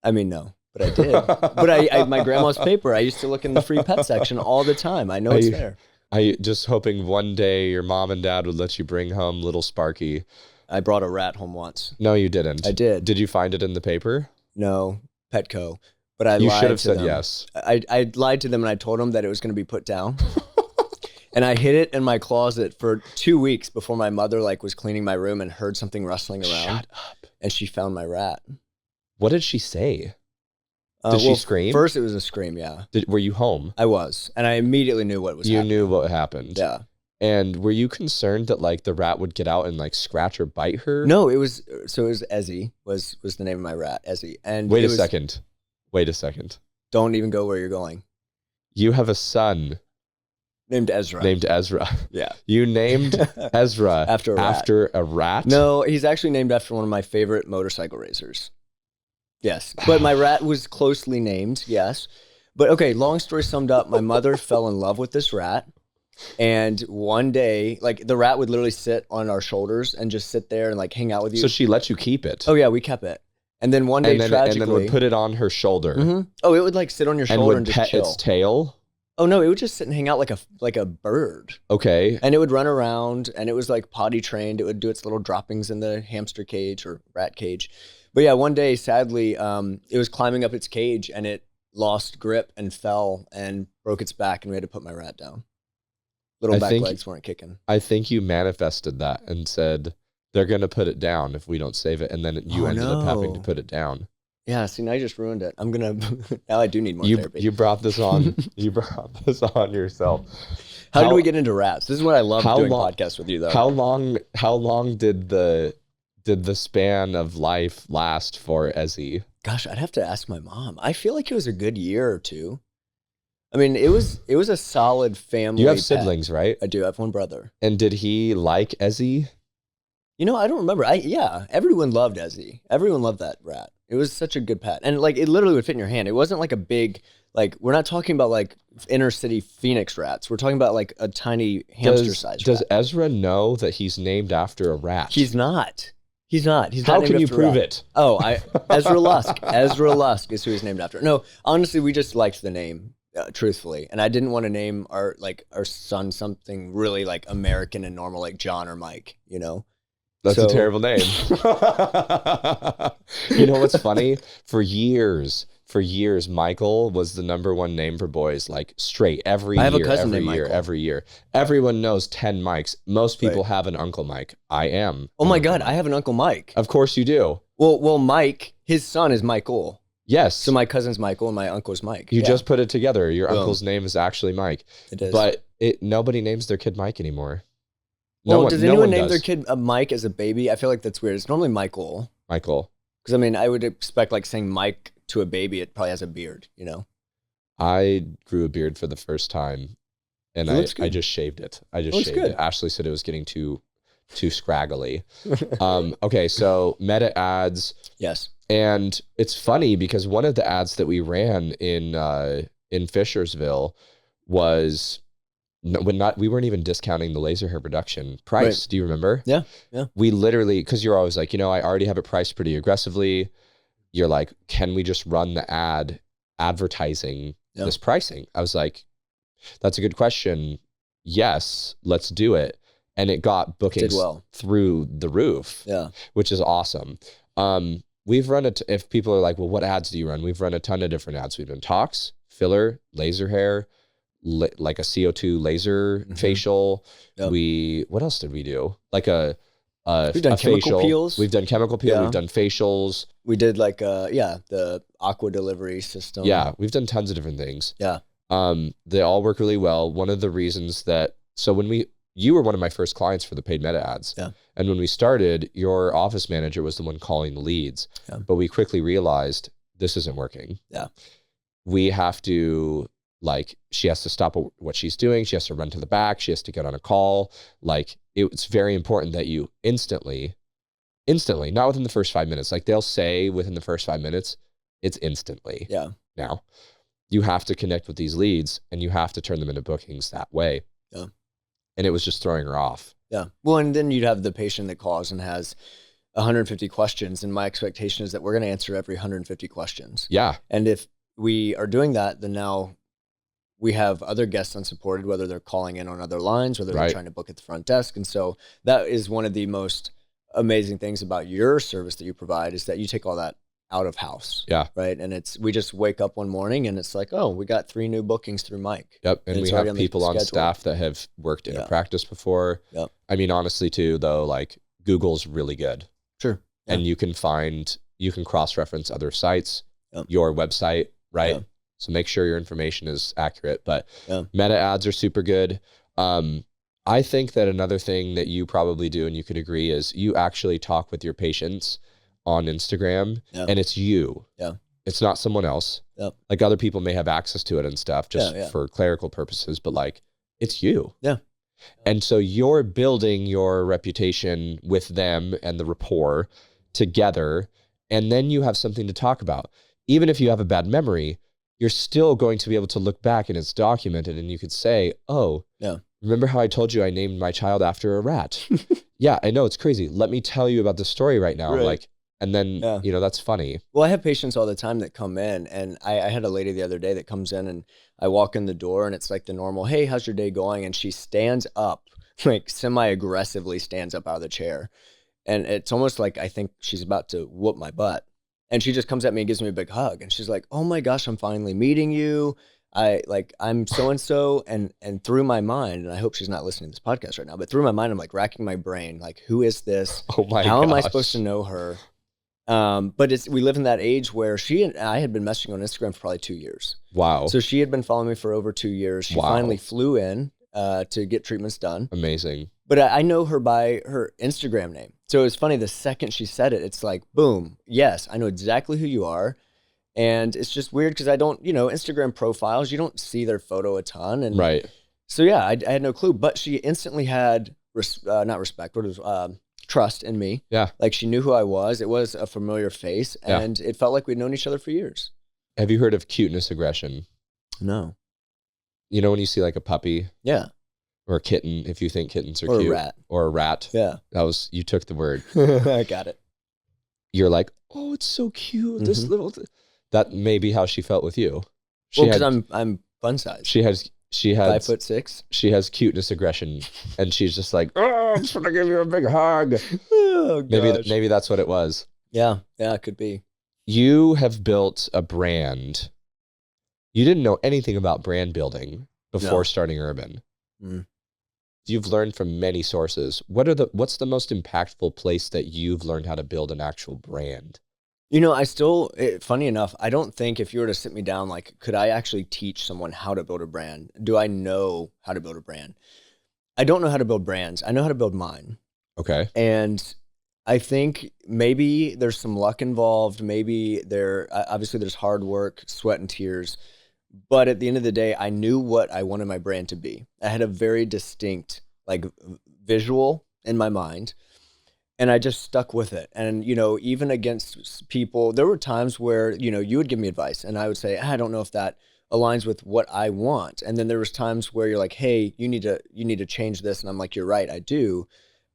I mean, no, but I did. But I my grandma's paper, I used to look in the free pet section all the time. I know it's there. I just hoping one day your mom and dad would let you bring home little Sparky. I brought a rat home once. No, you didn't. I did. Did you find it in the paper? No, Petco. But I lied to them. You should have said yes. I lied to them and I told them that it was going to be put down. And I hid it in my closet for 2 weeks before my mother was cleaning my room and heard something rustling around. Shut up. And she found my rat. What did she say? Did she scream? First it was a scream, yeah. Were you home? I was. And I immediately knew what was happening. You knew what happened. Yeah. And were you concerned that the rat would get out and scratch or bite her? No, it was Ezzy was the name of my rat, Ezzy. And Wait a second. Don't even go where you're going. You have a son. Named Ezra. Yeah. You named Ezra after a rat? No, he's actually named after one of my favorite motorcycle racers. Yes. But my rat was closely named, yes. But okay, long story summed up, my mother fell in love with this rat. And one day, the rat would literally sit on our shoulders and just sit there and hang out with you. So she let you keep it? Oh yeah, we kept it. And then one day, tragically... And then would put it on her shoulder. Mm-hmm. Oh, it would sit on your shoulder and just pet chill. Its tail? Oh no, it would just sit and hang out like a bird. Okay. And it would run around and it was potty trained. It would do its little droppings in the hamster cage or rat cage. But yeah, one day, sadly, it was climbing up its cage and it lost grip and fell and broke its back and we had to put my rat down. Little back legs weren't kicking. I think you manifested that and said, they're going to put it down if we don't save it. And then you ended up having to put it down. Yeah, see, now you just ruined it. I'm going to, now I do need more therapy. You brought this on, yourself. How did we get into rats? This is what I love doing podcasts with you though. How long did the span of life last for Ezzy? Gosh, I'd have to ask my mom. I feel like it was a good year or two. I mean, it was a solid family. You have siblings, right? I do. I have one brother. And did he like Ezzy? I don't remember. Everyone loved Ezzy. Everyone loved that rat. It was such a good pet. And it literally would fit in your hand. It wasn't a big, we're not talking about inner city Phoenix rats. We're talking about a tiny hamster sized rat. Does Ezra know that he's named after a rat? He's not. He's not. How can you prove it? Oh, Ezra Lusk. Ezra Lusk is who he's named after. No, honestly, we just liked the name. Truthfully, and I didn't want to name our son something really American and normal like John or Mike, That's a terrible name. You know what's funny? For years, Michael was the #1 name for boys, straight every year. I have a cousin named Michael. Every year. Everyone knows 10 Mikes. Most people have an Uncle Mike. I am. Oh my God, I have an Uncle Mike. Of course you do. Well, Mike, his son is Michael. Yes. So my cousin's Michael and my uncle's Mike. You just put it together. Your uncle's name is actually Mike. It is. But nobody names their kid Mike anymore. Does anyone name their kid Mike as a baby? I feel like that's weird. It's normally Michael. Because I would expect saying Mike to a baby, it probably has a beard, I grew a beard for the first time and I just shaved it. It. Ashley said it was getting too scraggly. Okay, so meta ads. Yes. And it's funny because one of the ads that we ran in Fishersville was we weren't even discounting the laser hair production price. Right. Do you remember? Yeah. We literally, because you're always I already have it priced pretty aggressively. You're like, can we just run the ad advertising this pricing? I was like, that's a good question. Yes, let's do it. And it got bookings through the roof. Yeah, which is awesome. We've run it. If people are like, well, what ads do you run? We've run a ton of different ads. We've done talks, filler, laser hair, a CO2 laser facial. Yep. What else did we do? We've done chemical peels. We've done chemical peel. Yeah. We've done facials. We did the aqua delivery system. Yeah, we've done tons of different things. Yeah. They all work really well. One of the reasons you were one of my first clients for the paid meta ads. Yeah. And when we started, your office manager was the one calling the leads. Yeah. But we quickly realized this isn't working. Yeah. We have to, she has to stop what she's doing. She has to run to the back. She has to get on a call. It's very important that you instantly, not within the first 5 minutes. They'll say within the first 5 minutes, it's instantly. Yeah. Now. you have to connect with these leads and you have to turn them into bookings that way. Yeah. And it was just throwing her off. Yeah. Well, and then you'd have the patient that calls and has 150 questions. And my expectation is that we're going to answer every 150 questions. Yeah. And if we are doing that, then now we have other guests unsupported, whether they're calling in on other lines, whether they're trying to book at the front desk. And so that is one of the most amazing things about your service that you provide, is that you take all that out of house. Yeah. Right. And we just wake up one morning and it's like, oh, we got 3 new bookings through Mike. Yep. And we have people on staff that have worked in a practice before. Yep. I mean, honestly too, though, like Google's really good. Sure. Yeah. And you can cross-reference other sites, your website, right? Yeah. So make sure your information is accurate, but meta ads are super good. I think that another thing that you probably do, and you could agree, is you actually talk with your patients on Instagram, and it's you. Yeah. It's not someone else. Yep. Like other people may have access to it and stuff just for clerical purposes, but like it's you. Yeah. And so you're building your reputation with them and the rapport together, and then you have something to talk about. Even if you have a bad memory, you're still going to be able to look back and it's documented, and you could say, oh, remember how I told you I named my child after a rat? Yeah, I know, it's crazy. Let me tell you about the story right now. Right. Like, and then, that's funny. Well, I have patients all the time that come in, and I had a lady the other day that comes in, and I walk in the door and it's like the normal, hey, how's your day going? And she stands up, like semi-aggressively stands up out of the chair. And it's almost like I think she's about to whoop my butt. And she just comes at me and gives me a big hug. And she's like, oh my gosh, I'm finally meeting you. I'm so-and-so. And through my mind, and I hope she's not listening to this podcast right now, but through my mind, I'm like racking my brain. Like, who is this? Oh my How am I supposed to know her? But we live in that age where she and I had been messaging on Instagram for probably 2 years. Wow. So she had been following me for over 2 years. She finally flew in to get treatments done. Amazing. But I know her by her Instagram name. So it was funny, the second she said it, it's like, boom, yes, I know exactly who you are. And it's just weird because I don't, Instagram profiles, you don't see their photo a ton. And right. So yeah, I had no clue, but she instantly had, not respect, but it was trust in me. Yeah. Like she knew who I was. It was a familiar face, and it felt like we'd known each other for years. Have you heard of cuteness aggression? No. You know when you see like a puppy? Yeah. Or a kitten, if you think kittens are cute. Or a rat. Or a rat. Yeah. You took the word. I got it. You're like, oh, it's so cute. Mm-hmm. This little, that may be how she felt with you. Because I'm fun size. She has 5'6". She has cuteness aggression, and she's just like, oh, I'm just gonna give you a big hug. Oh, gosh. Maybe that's what it was. Yeah, it could be. You have built a brand. You didn't know anything about brand building before starting Urban. Mm. You've learned from many sources. What's the most impactful place that you've learned how to build an actual brand? Funny enough, I don't think if you were to sit me down, like, could I actually teach someone how to build a brand? Do I know how to build a brand? I don't know how to build brands. I know how to build mine. Okay. And I think maybe there's some luck involved. Maybe obviously there's hard work, sweat and tears. But at the end of the day, I knew what I wanted my brand to be. I had a very distinct visual in my mind, and I just stuck with it. And, even against people, there were times where, you would give me advice and I would say, I don't know if that aligns with what I want. And then there was times where you're like, hey, you need to change this. And I'm like, you're right, I do.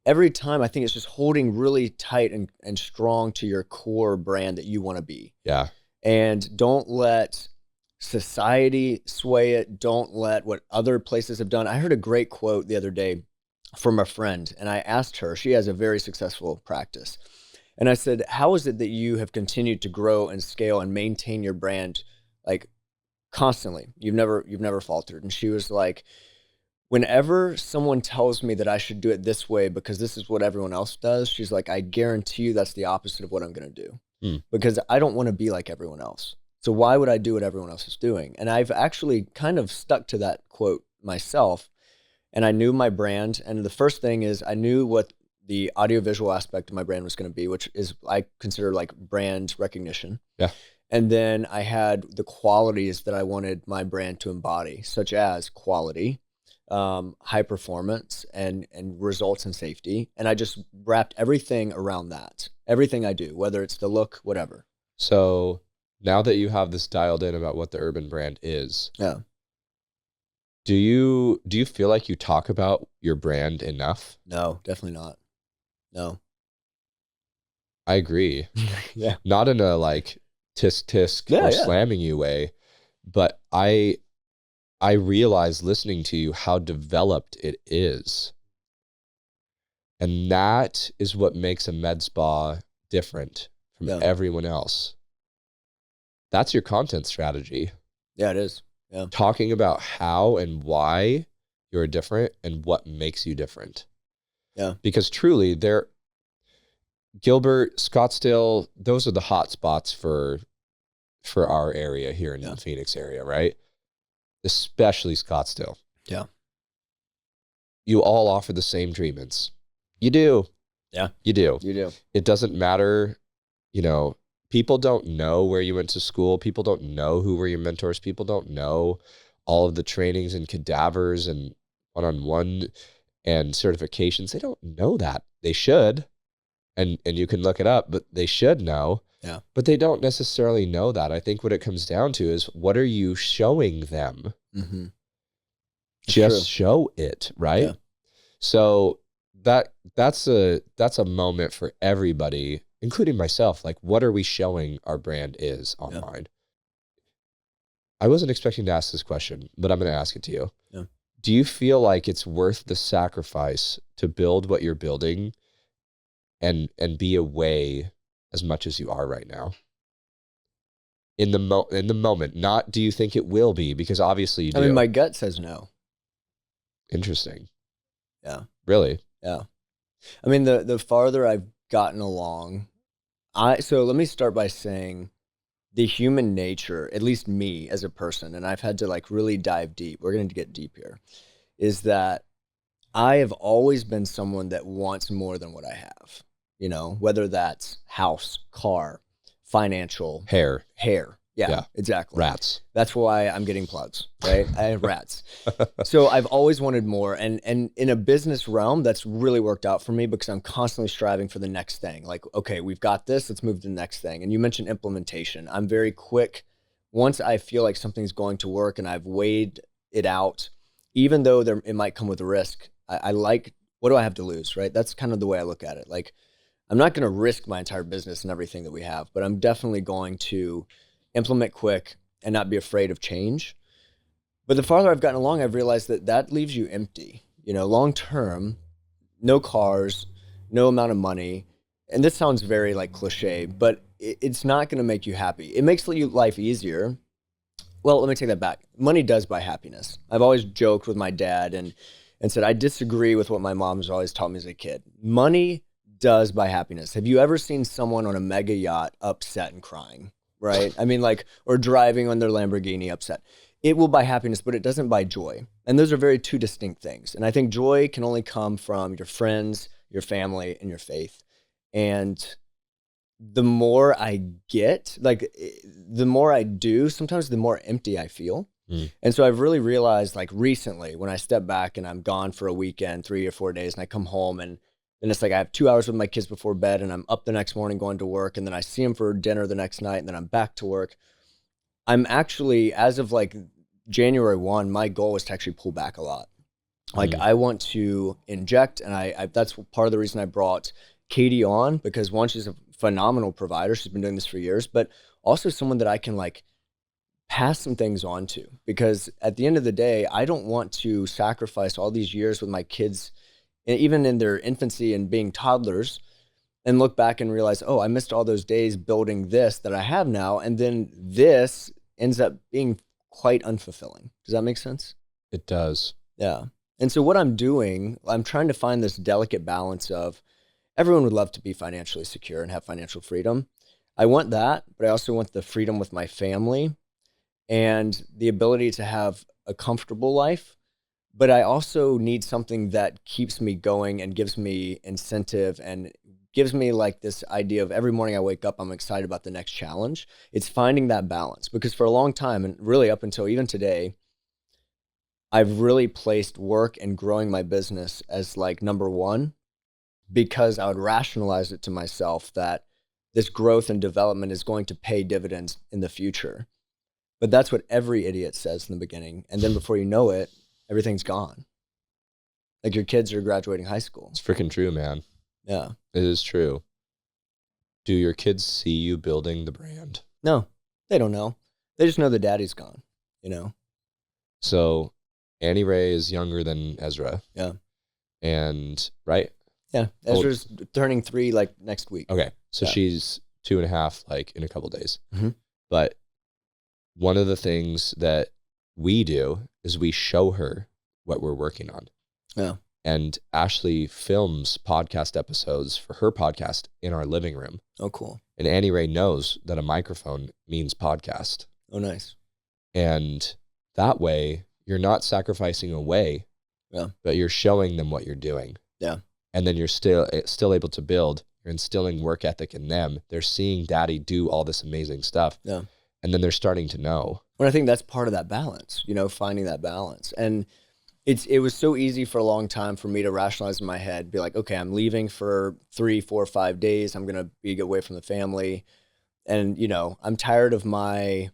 Every time I think it's just holding really tight and strong to your core brand that you want to be. Yeah. And don't let society sway it. Don't let what other places have done. I heard a great quote the other day from a friend, and I asked her, she has a very successful practice. And I said, how is it that you have continued to grow and scale and maintain your brand constantly? You've never faltered. And she was like, whenever someone tells me that I should do it this way because this is what everyone else does, she's like, I guarantee you that's the opposite of what I'm going to do. Because I don't want to be like everyone else. So why would I do what everyone else is doing? And I've actually kind of stuck to that quote myself, and I knew my brand. And the first thing is I knew what the audiovisual aspect of my brand was going to be, which is I consider like brand recognition. Yeah. And then I had the qualities that I wanted my brand to embody, such as quality, high performance, and results and safety. And I just wrapped everything around that. Everything I do, whether it's the look, whatever. So Now that you have this dialed in about what the urban brand is, Yeah. do you feel like you talk about your brand enough? No, definitely not. No. I agree. Yeah. Not in a like tisk tisk Yeah. or Yeah. slamming you way, but I realize listening to you how developed it is. And that is what makes a med spa different from Yeah. everyone else. That's your content strategy. Yeah, it is. Yeah. Talking about how and why you're different and what makes you different. Yeah. Because truly, Gilbert, Scottsdale, those are the hot spots for our area here in the Phoenix area, right? Especially Scottsdale. Yeah. You all offer the same treatments. You do. Yeah. You do. You do. It doesn't matter, people don't know where you went to school. People don't know who were your mentors. People don't know all of the trainings and cadavers and one-on-one and certifications. They don't know that. They should. And you can look it up, but they should know. Yeah. But they don't necessarily know that. I think what it comes down to is, what are you showing them? Mm-hmm. Just show it, right? Yeah. So that's a moment for everybody, including myself. Like, what are we showing our brand is online? I wasn't expecting to ask this question, but I'm going to ask it to you. Yeah. Do you feel like it's worth the sacrifice to build what you're building and be away as much as you are right now? In the moment, not do you think it will be, because obviously you do. I mean, my gut says no. Interesting. Yeah. Really? Yeah. I mean, the farther I've gotten along, so let me start by saying the human nature, at least me as a person, and I've had to like really dive deep. We're going to get deep here, is that I have always been someone that wants more than what I have, whether that's house, car, financial, Hair. Yeah, exactly. Rats. That's why I'm getting plugs, right? I have rats. So I've always wanted more. And in a business realm, that's really worked out for me because I'm constantly striving for the next thing. Like, okay, we've got this, let's move to the next thing. And you mentioned implementation. I'm very quick. Once I feel like something's going to work and I've weighed it out, even though it might come with a risk, I like, what do I have to lose, right? That's kind of the way I look at it. Like, I'm not going to risk my entire business and everything that we have, but I'm definitely going to implement quick and not be afraid of change. But the farther I've gotten along, I've realized that leaves you empty. Long term, no cars, no amount of money. And this sounds very like cliche, but it's not going to make you happy. It makes life easier. Well, let me take that back. Money does buy happiness. I've always joked with my dad and said, I disagree with what my mom's always taught me as a kid. Money does buy happiness. Have you ever seen someone on a mega yacht upset and crying? Right? I mean, or driving on their Lamborghini upset. It will buy happiness, but it doesn't buy joy. And those are two distinct things. And I think joy can only come from your friends, your family, and your faith. And the more I get, the more I do, sometimes the more empty I feel. And so I've really realized, recently, when I step back and I'm gone for a weekend, 3 or 4 days, and I come home and it's like I have 2 hours with my kids before bed and I'm up the next morning going to work, and then I see them for dinner the next night, and then I'm back to work. I'm actually, as of January 1, my goal is to actually pull back a lot. I want to inject, and I that's part of the reason I brought Katie on, because one, she's a phenomenal provider. She's been doing this for years, but also someone that I can pass some things on to, because at the end of the day, I don't want to sacrifice all these years with my kids, even in their infancy and being toddlers, and look back and realize, oh, I missed all those days building this that I have now. And then this ends up being quite unfulfilling. Does that make sense? It does. Yeah. And so what I'm doing, I'm trying to find this delicate balance of, everyone would love to be financially secure and have financial freedom. I want that, but I also want the freedom with my family and the ability to have a comfortable life. But I also need something that keeps me going and gives me incentive and gives me this idea of every morning I wake up, I'm excited about the next challenge. It's finding that balance, because for a long time, and really up until even today, I've really placed work and growing my business as number one, because I would rationalize it to myself that this growth and development is going to pay dividends in the future. But that's what every idiot says in the beginning. And then before you know it, everything's gone. Like your kids are graduating high school. It's freaking true, man. Yeah. It is true. Do your kids see you building the brand? No, they don't know. They just know the daddy's gone, you know? So Annie Ray is younger than Ezra. Yeah. And, right? Yeah. Ezra's turning 3 like next week. Okay. So she's 2.5, like in a couple days. Mm-hmm. But one of the things that we do is we show her what we're working on. Yeah. And Ashley films podcast episodes for her podcast in our living room. Oh, cool. And Annie Ray knows that a microphone means podcast. Oh, nice. And that way you're not sacrificing away, but you're showing them what you're doing. Yeah. And then you're still able to build. You're instilling work ethic in them. They're seeing daddy do all this amazing stuff. Yeah. And then they're starting to know. Well, I think that's part of that balance, you know, finding that balance. And it was so easy for a long time for me to rationalize in my head, be like, okay, I'm leaving for 3, 4, 5 days. I'm going to be away from the family. And, you know, I'm tired of my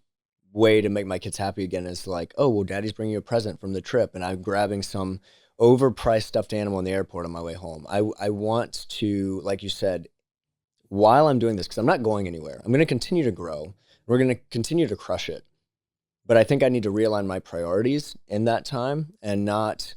way to make my kids happy again is like, oh, well, daddy's bringing you a present from the trip. And I'm grabbing some overpriced stuffed animal in the airport on my way home. I want to, like you said, while I'm doing this, because I'm not going anywhere, I'm going to continue to grow. We're going to continue to crush it. But I think I need to realign my priorities in that time and not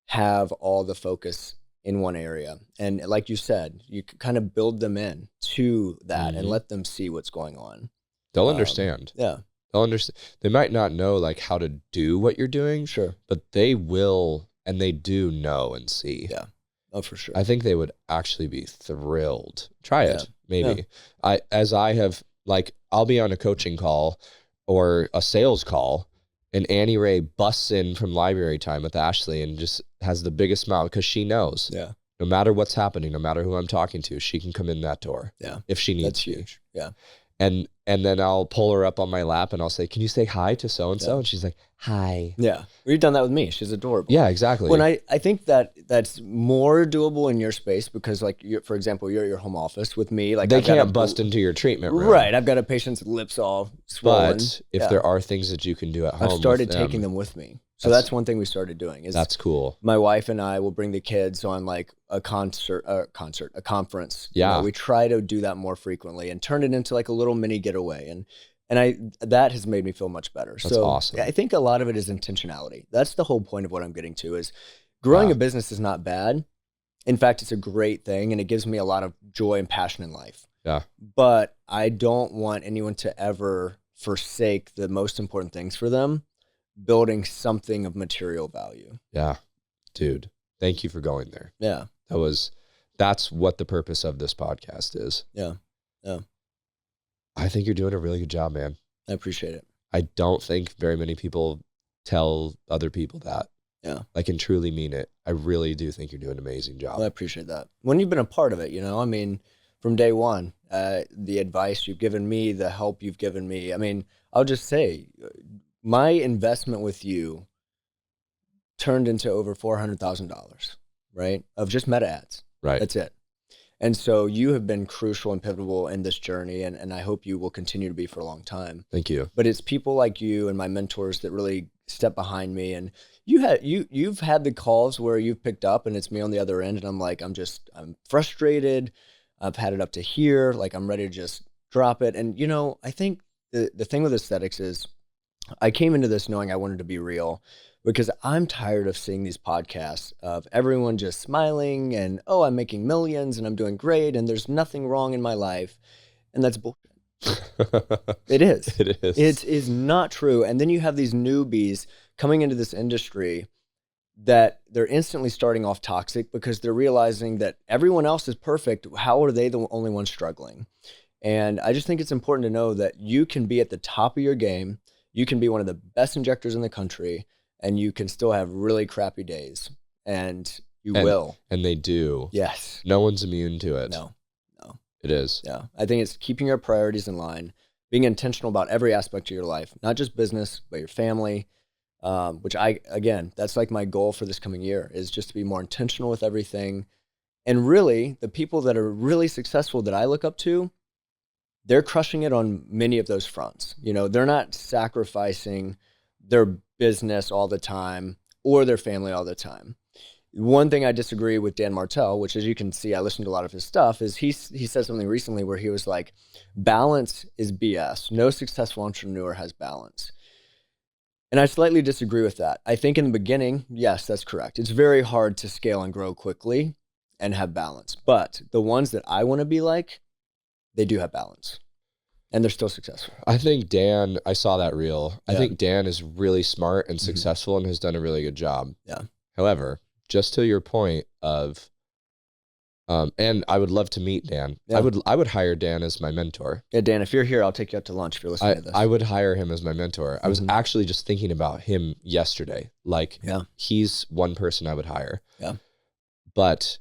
have all the focus in one area. And like you said, you kind of build them in to that and let them see what's going on. They'll understand. Yeah. They'll understand. They might not know like how to do what you're doing. Sure. But they will, and they do know and see. Yeah. Oh, for sure. I think they would actually be thrilled. Try it, maybe. Yeah. I'll be on a coaching call or a sales call, and Annie Ray busts in from library time with Ashley and just has the biggest smile because she knows. Yeah. No matter what's happening, no matter who I'm talking to, she can come in that door. Yeah. If she needs That's to. huge. Yeah. And then I'll pull her up on my lap and I'll say, can you say hi to so-and-so? Yeah. And she's like, hi. Yeah. Well, you've done that with me. She's adorable. Yeah, exactly. When I think that's more doable in your space because, like, for example, you're at your home office with me. Like, they can't bust into your treatment room. Right. I've got a patient's lips all swollen. But if there are things that you can do at home, I've started taking them with me. So that's one thing we started doing. That's cool. My wife and I will bring the kids on like a conference. Yeah. You know, we try to do that more frequently and turn it into like a little mini getaway. And that has made me feel much better. That's awesome. I think a lot of it is intentionality. That's the whole point of what I'm getting to is growing a business is not bad. In fact, it's a great thing and it gives me a lot of joy and passion in life. Yeah. But I don't want anyone to ever forsake the most important things for them, building something of material value. Yeah. Dude, thank you for going there. Yeah. That's what the purpose of this podcast is. Yeah. Yeah. I think you're doing a really good job, man. I appreciate it. I don't think very many people tell other people that. Yeah. I can truly mean it. I really do think you're doing an amazing job. Well, I appreciate that. When you've been a part of it, you know, I mean, from day one, the advice you've given me, the help you've given me. I mean, I'll just say my investment with you turned into over $400,000, right? Of just meta ads. Right. That's it. And so you have been crucial and pivotal in this journey, and I hope you will continue to be for a long time. Thank you. But it's people like you and my mentors that really step behind me. And you've had the calls where you've picked up and it's me on the other end, and I'm like, I'm frustrated. I've had it up to here. Like, I'm ready to just drop it. And, you know, I think the thing with aesthetics is I came into this knowing I wanted to be real, because I'm tired of seeing these podcasts of everyone just smiling and, oh, I'm making millions and I'm doing great and there's nothing wrong in my life. And that's bullshit. It is. It is. It is not true. And then you have these newbies coming into this industry that they're instantly starting off toxic because they're realizing that everyone else is perfect. How are they the only ones struggling? And I just think it's important to know that you can be at the top of your game. You can be one of the best injectors in the country, and you can still have really crappy days, and you will. And they do. Yes. No one's immune to it. No. It is. Yeah. I think it's keeping your priorities in line, being intentional about every aspect of your life, not just business, but your family, which that's like my goal for this coming year, is just to be more intentional with everything. And really, the people that are really successful that I look up to, they're crushing it on many of those fronts. You know, they're not sacrificing their business all the time or their family all the time. One thing I disagree with Dan Martell, which as you can see, I listened to a lot of his stuff, is he said something recently where he was like, balance is BS. No successful entrepreneur has balance. And I slightly disagree with that. I think in the beginning, yes, that's correct. It's very hard to scale and grow quickly and have balance. But the ones that I want to be like, they do have balance. And they're still successful. I think Dan, I saw that reel. Yeah. I think Dan is really smart and successful and has done a really good job. Yeah. However, just to your point of, and I would love to meet Dan. Yeah. I would hire Dan as my mentor. Yeah, Dan, if you're here, I'll take you out to lunch if you're listening to this. I would hire him as my mentor. I was actually just thinking about him yesterday. Like, he's one person I would hire. Yeah. But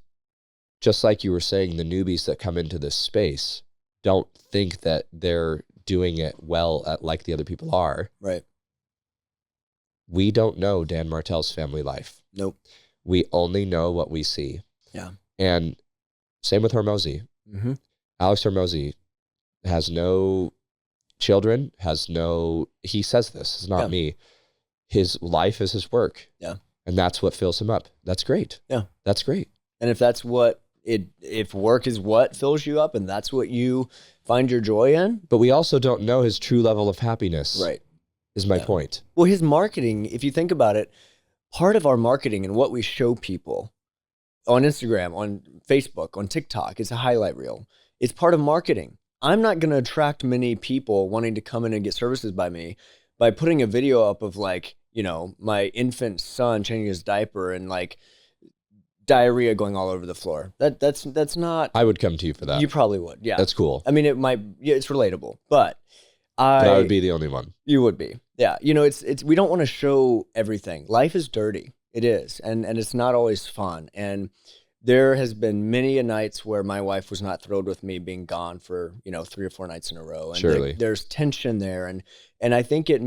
just like you were saying, the newbies that come into this space don't think that they're doing it well like the other people are. Right. We don't know Dan Martell's family life. Nope. We only know what we see. Yeah. And same with Hormozi. Mm-hmm. Alex Hormozi has no children, he says this, it's not me. His life is his work. Yeah. And that's what fills him up. That's great. Yeah. That's great. And if that's what if work is what fills you up and that's what you find your joy in. But we also don't know his true level of happiness. Right. Is my point. Well, his marketing, if you think about it, part of our marketing and what we show people on Instagram, on Facebook, on TikTok, is a highlight reel. It's part of marketing. I'm not going to attract many people wanting to come in and get services by me by putting a video up of like, you know, my infant son changing his diaper and like diarrhea going all over the floor. That's not. I would come to you for that. You probably would. Yeah. That's cool. I mean, it might, it's relatable, but I would be the only one. You would be. Yeah. You know, it's, we don't want to show everything. Life is dirty. It is. And it's not always fun. And there has been many nights where my wife was not thrilled with me being gone for, 3 or 4 nights in a row. And surely. There's tension there. And I think it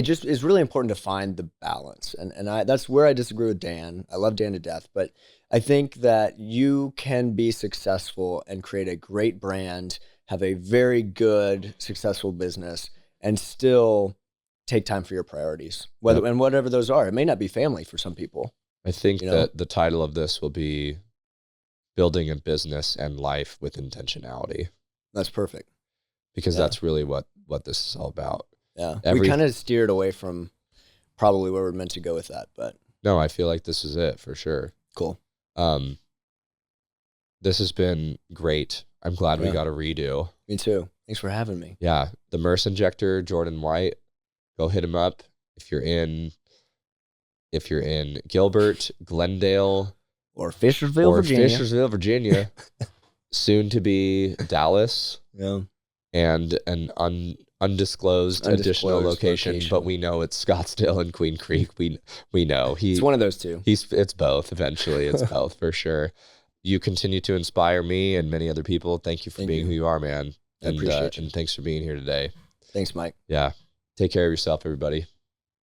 just is really important to find the balance. And that's where I disagree with Dan. I love Dan to death, but I think that you can be successful and create a great brand, have a very good, successful business, and still take time for your priorities, and whatever those are. It may not be family for some people. I think that the title of this will be Building a Business and Life with Intentionality. That's perfect. Because that's really what this is all about. Yeah. We kind of steered away from probably where we're meant to go with that, but. No, I feel like this is it for sure. Cool. This has been great. I'm glad we got a redo. Me too. Thanks for having me. Yeah. The Merce Injector, Jordan White, go hit him up if you're in Gilbert, Glendale, or Fishersville, Virginia, soon to be Dallas. Yeah. And an undisclosed additional location, but we know it's Scottsdale and Queen Creek. We know it's one of those two. It's both. Eventually, it's both for sure. You continue to inspire me and many other people. Thank you for being who you are, man. I appreciate you. And thanks for being here today. Thanks, Mike. Yeah. Take care of yourself, everybody.